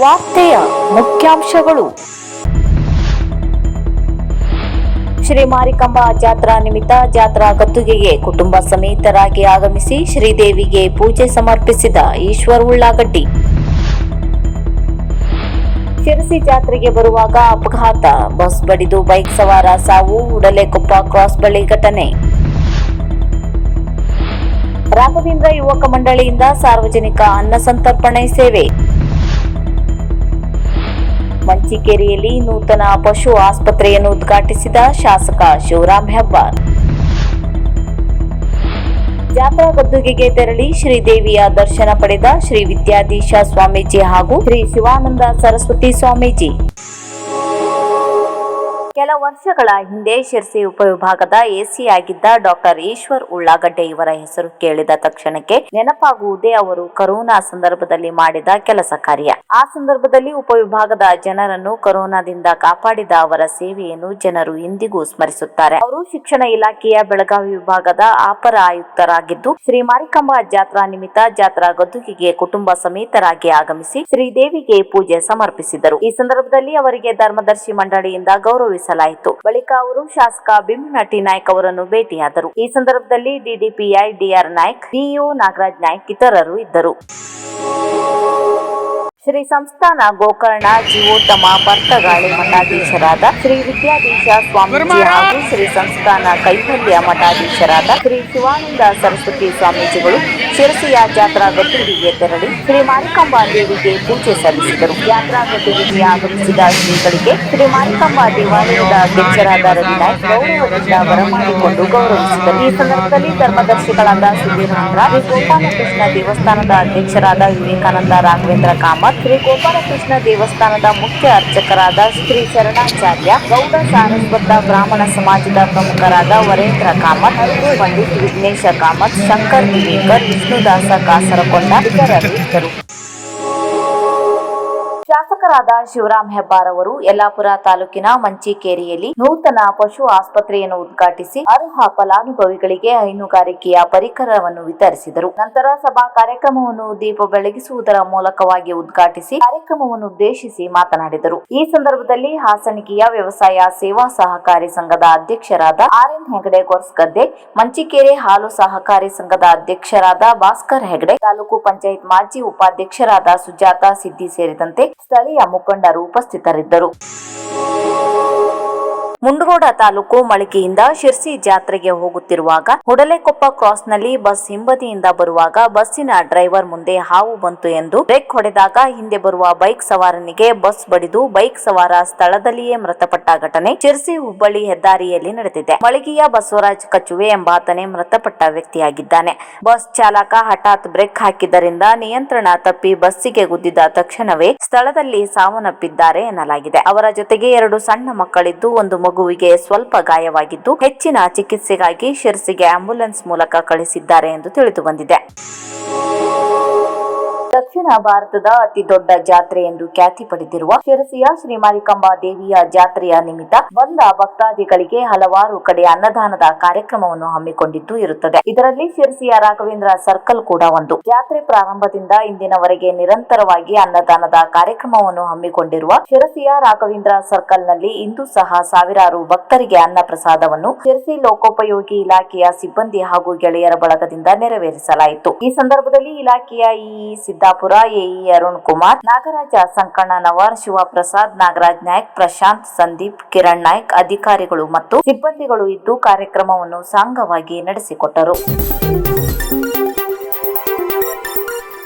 ವಾರ್ತೆಯ ಮುಖ್ಯಾಂಶಗಳು. ಶ್ರೀ ಮಾರಿಕಾಂಬಾ ಜಾತ್ರಾ ನಿಮಿತ್ತ ಜಾತ್ರಾ ಗದ್ದುಗೆಗೆ ಕುಟುಂಬ ಸಮೇತರಾಗಿ ಆಗಮಿಸಿ ಶ್ರೀದೇವಿಗೆ ಪೂಜೆ ಸಮರ್ಪಿಸಿದ ಈಶ್ವರ್ ಉಳ್ಳಾಗಡ್ಡಿ. ಶಿರಸಿ ಜಾತ್ರೆಗೆ ಬರುವಾಗ ಅಪಘಾತ, ಬಸ್ ಬಡಿದು ಬೈಕ್ ಸವಾರ ಸಾವು, ಉಡಲೆಕೊಪ್ಪ ಕ್ರಾಸ್ ಬಳಿ ಘಟನೆ. ರಾಘವೇಂದ್ರ ಯುವಕ ಮಂಡಳಿಯಿಂದ ಸಾರ್ವಜನಿಕ ಅನ್ನ ಸಂತರ್ಪಣೆ ಸೇವೆ. ಮಂಚಿಕೇರಿಯಲ್ಲಿ ನೂತನ ಪಶು ಆಸ್ಪತ್ರೆಯನ್ನು ಉದ್ಘಾಟಿಸಿದ ಶಾಸಕ ಶಿವರಾಮ್ ಹೆಬ್ಬಾರ್. ಜಾತ್ರಾ ಗದ್ದುಗೆಗೆ ತೆರಳಿ ಶ್ರೀದೇವಿಯ ದರ್ಶನ ಪಡೆದ ಶ್ರೀ ವಿದ್ಯಾಧೀಶ ಸ್ವಾಮೀಜಿ ಹಾಗೂ ಶ್ರೀ ಶಿವಾನಂದ ಸರಸ್ವತಿ ಸ್ವಾಮೀಜಿ. ಕೆಲ ವರ್ಷಗಳ ಹಿಂದೆ ಶಿರಸಿ ಉಪವಿಭಾಗದ ಎಸಿ ಆಗಿದ್ದ ಡಾಕ್ಟರ್ ಈಶ್ವರ್ ಉಳ್ಳಾಗಡ್ಡೆ ಇವರ ಹೆಸರು ಕೇಳಿದ ತಕ್ಷಣಕ್ಕೆ ನೆನಪಾಗುವುದೇ ಅವರು ಕೊರೋನಾ ಸಂದರ್ಭದಲ್ಲಿ ಮಾಡಿದ ಕೆಲಸ ಕಾರ್ಯ. ಆ ಸಂದರ್ಭದಲ್ಲಿ ಉಪವಿಭಾಗದ ಜನರನ್ನು ಕೊರೋನಾದಿಂದ ಕಾಪಾಡಿದ ಅವರ ಸೇವೆಯನ್ನು ಜನರು ಇಂದಿಗೂ ಸ್ಮರಿಸುತ್ತಾರೆ. ಅವರು ಶಿಕ್ಷಣ ಇಲಾಖೆಯ ಬೆಳಗಾವಿ ವಿಭಾಗದ ಅಪರ ಆಯುಕ್ತರಾಗಿದ್ದು, ಶ್ರೀ ಮಾರಿಕಾಂಬಾ ಜಾತ್ರಾ ನಿಮಿತ್ತ ಜಾತ್ರಾ ಗದ್ದುಗೆಗೆ ಕುಟುಂಬ ಸಮೇತರಾಗಿ ಆಗಮಿಸಿ ಶ್ರೀದೇವಿಗೆ ಪೂಜೆ ಸಮರ್ಪಿಸಿದರು. ಈ ಸಂದರ್ಭದಲ್ಲಿ ಅವರಿಗೆ ಧರ್ಮದರ್ಶಿ ಮಂಡಳಿಯಿಂದ ಗೌರವಿಸಲಾಯಿತು. ಬಳಿಕ ಅವರು ಶಾಸಕ ಭೀಮನಟ್ಟಿ ನಾಯ್ಕ ಅವರನ್ನು ಭೇಟಿಯಾದರು. ಈ ಸಂದರ್ಭದಲ್ಲಿ DDPI DR Naik, BEO Nagaraj Naik ಇತರರು ಇದ್ದರು. ಶ್ರೀ ಸಂಸ್ಥಾನ ಗೋಕರ್ಣ ಜೀವೋತ್ತಮ ಪರ್ತಗಾಳಿ ಮಠಾಧೀಶರಾದ ಶ್ರೀ ವಿದ್ಯಾಧೀಶ ಸ್ವಾಮೀಜಿ ಹಾಗೂ ಶ್ರೀ ಸಂಸ್ಥಾನ ಕೈವಲ್ಯ ಮಠಾಧೀಶರಾದ ಶ್ರೀ ಶಿವಾನಂದ ಸರಸ್ವತಿ ಸ್ವಾಮೀಜಿಗಳು ಶಿರಸಿಯ ಜಾತ್ರಾ ಗದ್ದುಗೆಗೆ ತೆರಳಿ ಶ್ರೀ ಮಾರಿಕಾಂಬಾ ದೇವಿಗೆ ಪೂಜೆ ಸಲ್ಲಿಸಿದರು. ಜಾತ್ರಾ ಗದ್ದುಗೆಗೆ ಆಗಮಿಸಿದ ಶ್ರೀಗಳಿಗೆ ಶ್ರೀ ಮಾರಿಕಾಂಬಾ ದೇವಾಲಯದ ಅಧ್ಯಕ್ಷರಾದ ರವಿನಾಯ್ಕ್ ಗೌರವದಿಂದ ಬರಮಾಡಿಕೊಂಡು ಗೌರವಿಸಿದರು. ಈ ಸಂದರ್ಭದಲ್ಲಿ ಧರ್ಮದರ್ಶಿಗಳಾದ ಸುಧೀರ್ ಹಂಡ್ರ, ಶ್ರೀ ಗೋಪಾಲಕೃಷ್ಣ ದೇವಸ್ಥಾನದ ಅಧ್ಯಕ್ಷರಾದ ವಿವೇಕಾನಂದ ರಾಘವೇಂದ್ರ ಕಾಮತ್, ಶ್ರೀ ಗೋಪಾಲಕೃಷ್ಣ ದೇವಸ್ಥಾನದ ಮುಖ್ಯ ಅರ್ಚಕರಾದ ಶ್ರೀ ಶರಣಾಚಾರ್ಯ, ಗೌಡ ಸಾರಸ್ವತ ಬ್ರಾಹ್ಮಣ ಸಮಾಜದ ಪ್ರಮುಖರಾದ ವರೇಂದ್ರ ಕಾಮತ್, ಹರಿದು ಪಂಡಿತ್ ವಿಘ್ನೇಶ ಕಾಮತ್, ಶಂಕರ್ ದಿವೇಕರ್, ವಿಷ್ಣುದಾಸ ಕಾಸರಕೊಂಡ ಇತರರು ಇದ್ದರು. ಶಾಸಕರಾದ ಶಿವರಾಮ್ ಹೆಬ್ಬಾರ್ ಅವರು ಯಲ್ಲಾಪುರ ತಾಲೂಕಿನ ಮಂಚಿಕೇರಿಯಲ್ಲಿ ನೂತನ ಪಶು ಆಸ್ಪತ್ರೆಯನ್ನು ಉದ್ಘಾಟಿಸಿ ಅರ್ಹ ಫಲಾನುಭವಿಗಳಿಗೆ ಹೈನುಗಾರಿಕೆಯ ಪರಿಕರವನ್ನು ವಿತರಿಸಿದರು. ನಂತರ ಸಭಾ ಕಾರ್ಯಕ್ರಮವನ್ನು ದೀಪ ಬೆಳಗಿಸುವುದರ ಮೂಲಕವಾಗಿ ಉದ್ಘಾಟಿಸಿ ಕಾರ್ಯಕ್ರಮವನ್ನು ಉದ್ದೇಶಿಸಿ ಮಾತನಾಡಿದರು. ಈ ಸಂದರ್ಭದಲ್ಲಿ ಹಾಸಣಿಕೆಯ ವ್ಯವಸಾಯ ಸೇವಾ ಸಹಕಾರಿ ಸಂಘದ ಅಧ್ಯಕ್ಷರಾದ ಆರ್ಎನ್ ಹೆಗಡೆ ಗೊರ್ಸ್ಗದ್ದೆ, ಮಂಚಿಕೇರಿ ಹಾಲು ಸಹಕಾರಿ ಸಂಘದ ಅಧ್ಯಕ್ಷರಾದ ಭಾಸ್ಕರ್ ಹೆಗಡೆ, ತಾಲೂಕು ಪಂಚಾಯತ್ ಮಾಜಿ ಉಪಾಧ್ಯಕ್ಷರಾದ ಸುಜಾತ ಸಿದ್ದಿ ಸೇರಿದಂತೆ ಸ್ಥಳೀಯ ಮುಖಂಡರು ಉಪಸ್ಥಿತರಿದ್ದರು. ಮುಂಡಗೋಡ ತಾಲೂಕು ಮಳಿಕೆಯಿಂದ ಶಿರಸಿ ಜಾತ್ರೆಗೆ ಹೋಗುತ್ತಿರುವಾಗ ಹುಡಲೆಕೊಪ್ಪ ಕ್ರಾಸ್ನಲ್ಲಿ ಬಸ್ ಹಿಂಬದಿಯಿಂದ ಬರುವಾಗ ಬಸ್ಸಿನ ಡ್ರೈವರ್ ಮುಂದೆ ಹಾವು ಬಂತು ಎಂದು ಬ್ರೇಕ್ ಹೊಡೆದಾಗ ಹಿಂದೆ ಬರುವ ಬೈಕ್ ಸವಾರನಿಗೆ ಬಸ್ ಬಡಿದು ಬೈಕ್ ಸವಾರ ಸ್ಥಳದಲ್ಲಿಯೇ ಮೃತಪಟ್ಟ ಘಟನೆ ಶಿರಸಿ ಹುಬ್ಬಳ್ಳಿ ಹೆದ್ದಾರಿಯಲ್ಲಿ ನಡೆದಿದೆ. ಮಳಿಗೆಯ ಬಸವರಾಜ್ ಕಚುವೆ ಎಂಬಾತನೇ ಮೃತಪಟ್ಟ ವ್ಯಕ್ತಿಯಾಗಿದ್ದಾನೆ. ಬಸ್ ಚಾಲಕ ಹಠಾತ್ ಬ್ರೇಕ್ ಹಾಕಿದ್ದರಿಂದ ನಿಯಂತ್ರಣ ತಪ್ಪಿ ಬಸ್ಸಿಗೆ ಗುದ್ದಿದ ತಕ್ಷಣವೇ ಸ್ಥಳದಲ್ಲಿ ಸಾವನ್ನಪ್ಪಿದ್ದಾರೆ ಎನ್ನಲಾಗಿದೆ. ಅವರ ಜೊತೆಗೆ 2 ಸಣ್ಣ ಮಕ್ಕಳಿದ್ದು ಒಂದು ಮಗುವಿಗೆ ಸ್ವಲ್ಪ ಗಾಯವಾಗಿದ್ದು ಹೆಚ್ಚಿನ ಚಿಕಿತ್ಸೆಗಾಗಿ ಶಿರಸಿಗೆ ಆಂಬ್ಯುಲೆನ್ಸ್ ಮೂಲಕ ಕಳಿಸಿದ್ದಾರೆ ಎಂದು ತಿಳಿದು ಬಂದಿದೆ. ದಕ್ಷಿಣ ಭಾರತದ ಅತಿ ದೊಡ್ಡ ಜಾತ್ರೆ ಎಂದು ಖ್ಯಾತಿ ಪಡೆದಿರುವ ಶಿರಸಿಯ ಶ್ರೀ ಮಾರಿಕಾಂಬಾ ದೇವಿಯ ಜಾತ್ರೆಯ ನಿಮಿತ್ತ ಬಂದ ಭಕ್ತಾದಿಗಳಿಗೆ ಹಲವಾರು ಕಡೆ ಅನ್ನದಾನದ ಕಾರ್ಯಕ್ರಮವನ್ನು ಹಮ್ಮಿಕೊಂಡಿದ್ದು ಇರುತ್ತದೆ. ಇದರಲ್ಲಿ ಶಿರಸಿಯ ರಾಘವೇಂದ್ರ ಸರ್ಕಲ್ ಕೂಡ ಒಂದು. ಜಾತ್ರೆ ಪ್ರಾರಂಭದಿಂದ ಇಂದಿನವರೆಗೆ ನಿರಂತರವಾಗಿ ಅನ್ನದಾನದ ಕಾರ್ಯಕ್ರಮವನ್ನು ಹಮ್ಮಿಕೊಂಡಿರುವ ಶಿರಸಿಯ ರಾಘವೇಂದ್ರ ಸರ್ಕಲ್ ನಲ್ಲಿ ಇಂದು ಸಹ ಸಾವಿರಾರು ಭಕ್ತರಿಗೆ ಅನ್ನ ಪ್ರಸಾದವನ್ನು ಶಿರಸಿ ಲೋಕೋಪಯೋಗಿ ಇಲಾಖೆಯ ಸಿಬ್ಬಂದಿ ಹಾಗೂ ಗೆಳೆಯರ ಬಳಗದಿಂದ ನೆರವೇರಿಸಲಾಯಿತು. ಈ ಸಂದರ್ಭದಲ್ಲಿ ಇಲಾಖೆಯ ಸಿದ್ದಾಪುರ ಎಇ ಅರುಣ್ ಕುಮಾರ್, ನಾಗರಾಜ ಸಂಕಣ್ಣನವರ್, ಶಿವಪ್ರಸಾದ್, ನಾಗರಾಜ್ ನಾಯ್ಕ್, ಪ್ರಶಾಂತ್, ಸಂದೀಪ್, ಕಿರಣ್ ನಾಯ್ಕ್ ಅಧಿಕಾರಿಗಳು ಮತ್ತು ಸಿಬ್ಬಂದಿಗಳು ಇದ್ದು ಕಾರ್ಯಕ್ರಮವನ್ನು ಸಾಂಗವಾಗಿ ನಡೆಸಿಕೊಟ್ಟರು.